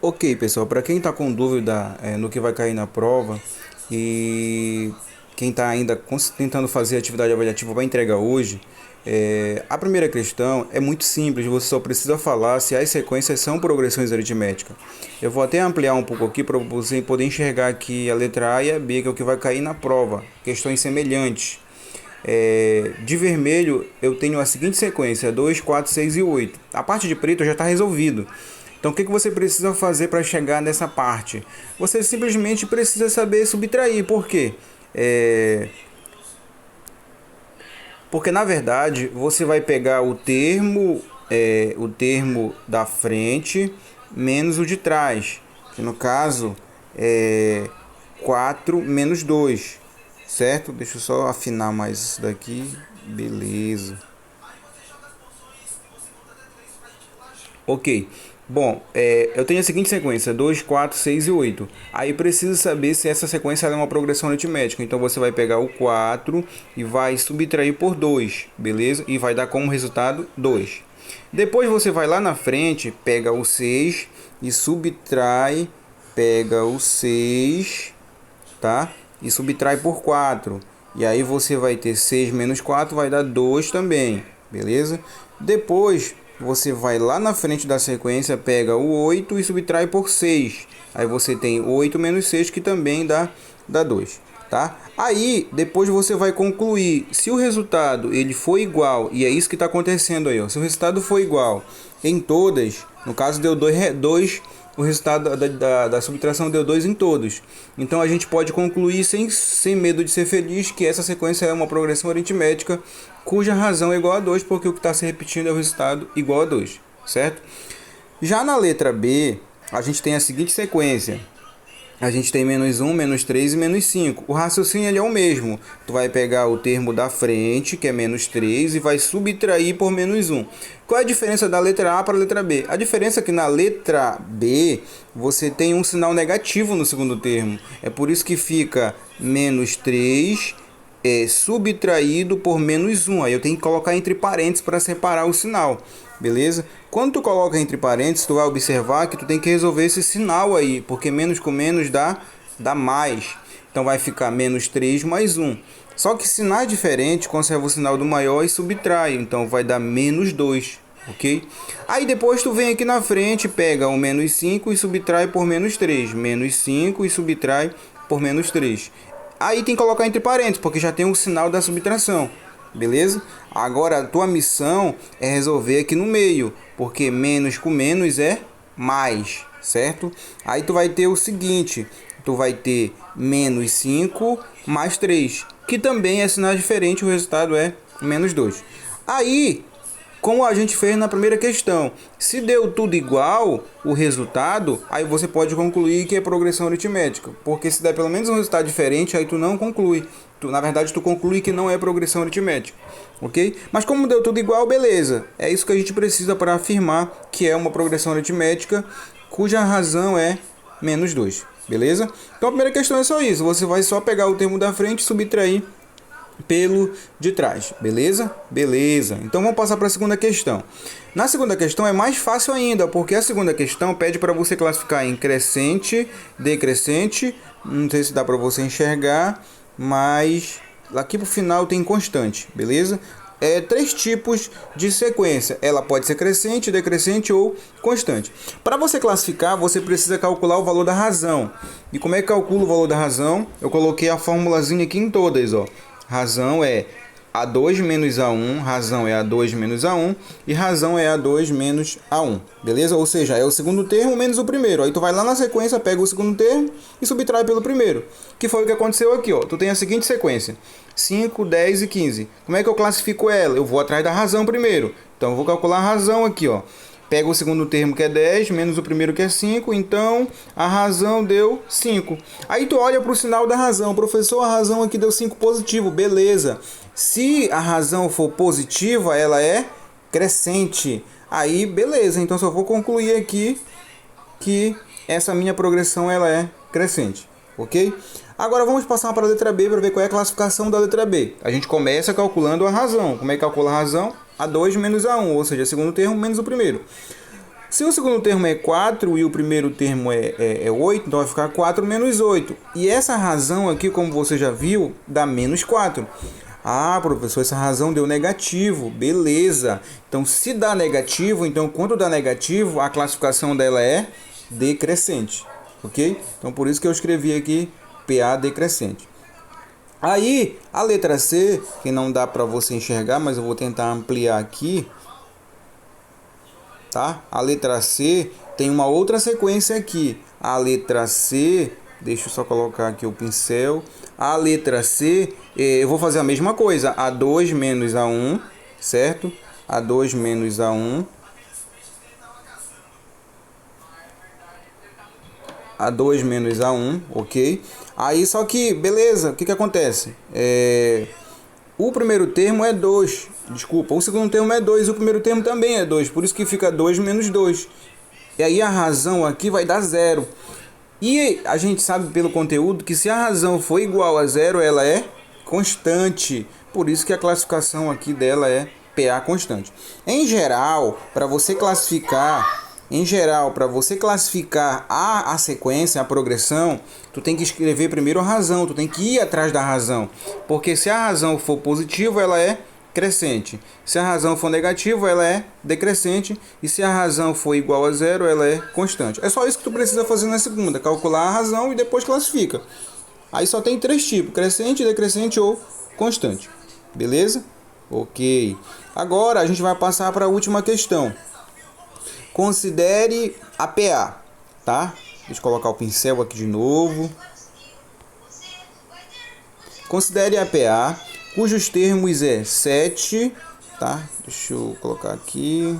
Ok, pessoal, para quem está com dúvida no que vai cair na prova e quem está ainda tentando fazer a atividade avaliativa para entregar hoje, a primeira questão é muito simples, você só precisa falar se as sequências são progressões aritméticas. Eu vou até ampliar um pouco aqui para você poder enxergar aqui a letra A e a B, que é o que vai cair na prova, questões semelhantes. De vermelho eu tenho a seguinte sequência: 2, 4, 6 e 8. A parte de preto já está resolvido. Então o que você precisa fazer para chegar nessa parte? Você simplesmente precisa saber subtrair. Por quê? Porque na verdade você vai pegar o termo da frente menos o de trás, que no caso é 4 menos 2, certo? Deixa eu só afinar mais isso daqui. Beleza. Ok. Bom, eu tenho a seguinte sequência: 2, 4, 6 e 8. Aí preciso saber se essa sequência é uma progressão aritmética. Então você vai pegar o 4 e vai subtrair por 2, beleza? E vai dar como resultado 2. Depois você vai lá na frente, pega o 6 e subtrai, pega o 6, tá? E subtrai por 4. E aí você vai ter 6 menos 4 vai dar 2 também, beleza? Depois você vai lá na frente da sequência, pega o 8 e subtrai por 6. Aí você tem 8 menos 6 que também dá 2, tá? Aí depois você vai concluir se o resultado ele for igual, e é isso que está acontecendo aí, ó. Se o resultado for igual em todas, no caso deu 2, o resultado da subtração deu 2 em todos. Então a gente pode concluir sem medo de ser feliz que essa sequência é uma progressão aritmética cuja razão é igual a 2, porque o que está se repetindo é o resultado igual a 2, certo? Já na letra B, a gente tem a seguinte sequência. A gente tem menos 1, menos 3 e menos 5. O raciocínio ele é o mesmo. Tu vai pegar o termo da frente, que é menos 3, e vai subtrair por menos 1. Qual é a diferença da letra A para a letra B? A diferença é que na letra B você tem um sinal negativo no segundo termo. É por isso que fica menos 3 subtraído por menos 1. Aí eu tenho que colocar entre parênteses para separar o sinal. Beleza? Quando tu coloca entre parênteses, tu vai observar que tu tem que resolver esse sinal aí, porque menos com menos dá mais. Então vai ficar menos 3 mais 1. Só que sinais diferentes, conserva o sinal do maior e subtrai. Então vai dar menos 2, ok? Aí depois tu vem aqui na frente, pega o menos 5 e subtrai por menos 3. Menos 5 e subtrai por menos 3. Aí tem que colocar entre parênteses, porque já tem o sinal da subtração. Beleza? Agora a tua missão é resolver aqui no meio, porque menos com menos é mais, certo? Aí tu vai ter o seguinte, tu vai ter menos 5 mais 3, que também é sinal diferente, o resultado é menos 2. Aí, como a gente fez na primeira questão, se deu tudo igual, o resultado, aí você pode concluir que é progressão aritmética. Porque se der pelo menos um resultado diferente, aí tu não conclui. Na verdade, tu conclui que não é progressão aritmética. Ok? Mas como deu tudo igual, beleza. É isso que a gente precisa para afirmar que é uma progressão aritmética cuja razão é menos 2. Beleza? Então a primeira questão é só isso. Você vai só pegar o termo da frente e subtrair pelo de trás, beleza? Beleza. Então vamos passar para a segunda questão. Na segunda questão é mais fácil ainda, porque a segunda questão pede para você classificar em crescente, decrescente, não sei se dá para você enxergar, mas aqui pro final tem constante, beleza? Três tipos de sequência. Ela pode ser crescente, decrescente ou constante. Para você classificar, você precisa calcular o valor da razão. E como é que calcula o valor da razão? Eu coloquei a formulazinha aqui em todas, ó. Razão é A2 menos A1, razão é A2 menos A1 e razão é A2 menos A1, beleza? Ou seja, é o segundo termo menos o primeiro. Aí tu vai lá na sequência, pega o segundo termo e subtrai pelo primeiro. Que foi o que aconteceu aqui, ó. Tu tem a seguinte sequência: 5, 10 e 15. Como é que eu classifico ela? Eu vou atrás da razão primeiro. Então eu vou calcular a razão aqui, ó. Pega o segundo termo que é 10, menos o primeiro que é 5, então a razão deu 5. Aí tu olha para o sinal da razão. Professor, a razão aqui deu 5 positivo, beleza. Se a razão for positiva, ela é crescente. Aí, beleza, então só vou concluir aqui que essa minha progressão ela é crescente, ok? Agora vamos passar para a letra B para ver qual é a classificação da letra B. A gente começa calculando a razão. Como é que calcula a razão? A2 menos A1, ou seja, segundo termo menos o primeiro. Se o segundo termo é 4 e o primeiro termo é 8, então vai ficar 4 menos 8. E essa razão aqui, como você já viu, dá menos 4. Ah, professor, essa razão deu negativo. Beleza. Então, se dá negativo, então quando dá negativo, a classificação dela é decrescente. Ok? Então, por isso que eu escrevi aqui PA decrescente. Aí, a letra C, que não dá para você enxergar, mas eu vou tentar ampliar aqui. Tá? A letra C tem uma outra sequência aqui. A letra C, deixa eu só colocar aqui o pincel. A letra C, eu vou fazer a mesma coisa. A2 menos A1, certo? A2 menos A1. A2 menos A1, ok? Aí, só que, beleza, o que acontece? O primeiro termo é 2. Desculpa, o segundo termo é 2. O primeiro termo também é 2. Por isso que fica 2 menos 2. E aí a razão aqui vai dar 0. E a gente sabe pelo conteúdo que se a razão for igual a 0, ela é constante. Por isso que a classificação aqui dela é PA constante. Em geral, para você classificar a sequência, a progressão, tu tem que escrever primeiro a razão, tu tem que ir atrás da razão. Porque se a razão for positiva, ela é crescente. Se a razão for negativa, ela é decrescente. E se a razão for igual a 0, ela é constante. É só isso que tu precisa fazer na segunda, calcular a razão e depois classifica. Aí só tem 3 tipos, crescente, decrescente ou constante. Beleza? Ok. Agora a gente vai passar para a última questão. Considere a PA, tá? Deixa eu colocar o pincel aqui de novo. Considere a PA, cujos termos é 7, tá? Deixa eu colocar aqui,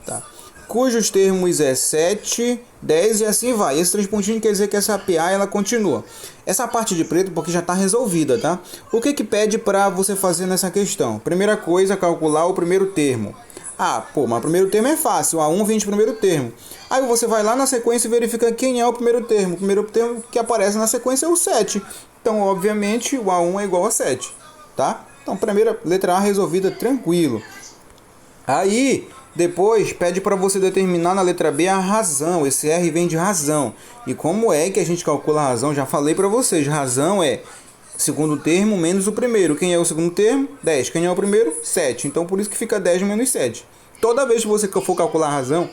tá? Cujos termos é 7, 10 e assim vai. Esses 3 pontinhos quer dizer que essa PA ela continua. Essa parte de preto porque já está resolvida, tá? O que pede para você fazer nessa questão? Primeira coisa, calcular o primeiro termo. Ah, pô, mas o primeiro termo é fácil, o A1 vem de primeiro termo. Aí você vai lá na sequência e verifica quem é o primeiro termo. O primeiro termo que aparece na sequência é o 7. Então, obviamente, o A1 é igual a 7, tá? Então, primeira letra A resolvida, tranquilo. Aí, depois, pede para você determinar na letra B a razão. Esse R vem de razão. E como é que a gente calcula a razão? Já falei para vocês, razão é segundo termo menos o primeiro. Quem é o segundo termo? 10. Quem é o primeiro? 7. Então, por isso que fica 10 menos 7. Toda vez que você for calcular a razão,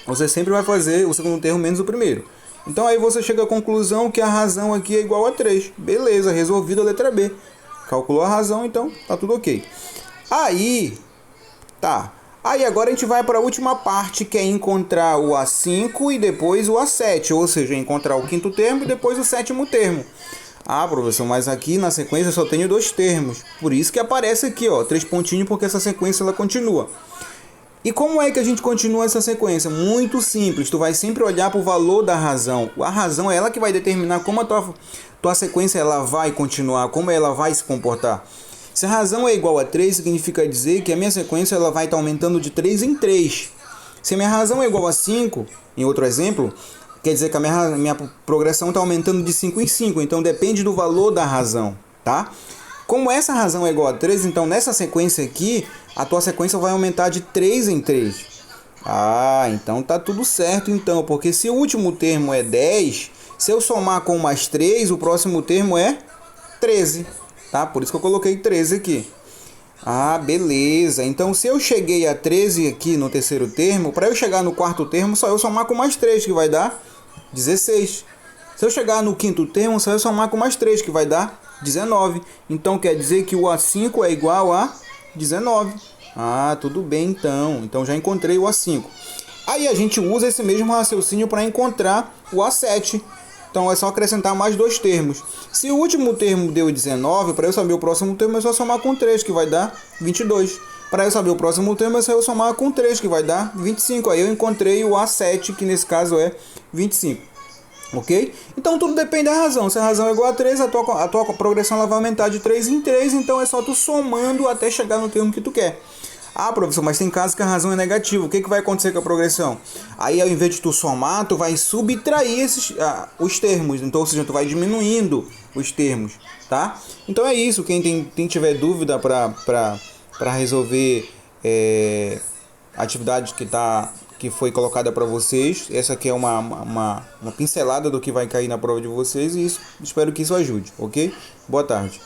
você sempre vai fazer o segundo termo menos o primeiro. Então, aí você chega à conclusão que a razão aqui é igual a 3. Beleza, resolvida a letra B. Calculou a razão, então tá tudo ok. Aí, tá. Aí agora a gente vai para a última parte, que é encontrar o A5 e depois o A7. Ou seja, encontrar o quinto termo e depois o sétimo termo. Ah, professor, mas aqui na sequência só tenho 2 termos. Por isso que aparece aqui, ó, 3 pontinhos, porque essa sequência ela continua. E como é que a gente continua essa sequência? Muito simples, tu vai sempre olhar para o valor da razão. A razão é ela que vai determinar como a tua sequência ela vai continuar, como ela vai se comportar. Se a razão é igual a 3, significa dizer que a minha sequência ela vai estar aumentando de 3 em 3. Se a minha razão é igual a 5, em outro exemplo, quer dizer que a minha progressão está aumentando de 5 em 5. Então depende do valor da razão, tá? Como essa razão é igual a 3, então nessa sequência aqui, a tua sequência vai aumentar de 3 em 3. Ah, então tá tudo certo então, porque se o último termo é 10, se eu somar com mais 3, o próximo termo é 13, tá? Por isso que eu coloquei 13 aqui. Ah, beleza. Então, se eu cheguei a 13 aqui no terceiro termo, para eu chegar no quarto termo, só eu somar com mais 3, que vai dar 16. Se eu chegar no quinto termo, só eu somar com mais 3, que vai dar 19. Então, quer dizer que o A5 é igual a 19. Ah, tudo bem então. Então, já encontrei o A5. Aí, a gente usa esse mesmo raciocínio para encontrar o A7. Então, é só acrescentar mais 2 termos. Se o último termo deu 19, para eu saber o próximo termo, é só somar com 3, que vai dar 22. Para eu saber o próximo termo, é só eu somar com 3, que vai dar 25. Aí eu encontrei o A7, que nesse caso é 25. Ok? Então, tudo depende da razão. Se a razão é igual a 3, a tua progressão ela vai aumentar de 3 em 3. Então, é só tu somando até chegar no termo que tu quer. Ah, professor, mas tem casos que a razão é negativa. O que vai acontecer com a progressão? Aí, ao invés de tu somar, tu vai subtrair os termos. Então, ou seja, tu vai diminuindo os termos, tá? Então, é isso. Quem tiver dúvida para resolver atividade que que foi colocada para vocês. Essa aqui é uma pincelada do que vai cair na prova de vocês e isso, espero que isso ajude, ok? Boa tarde.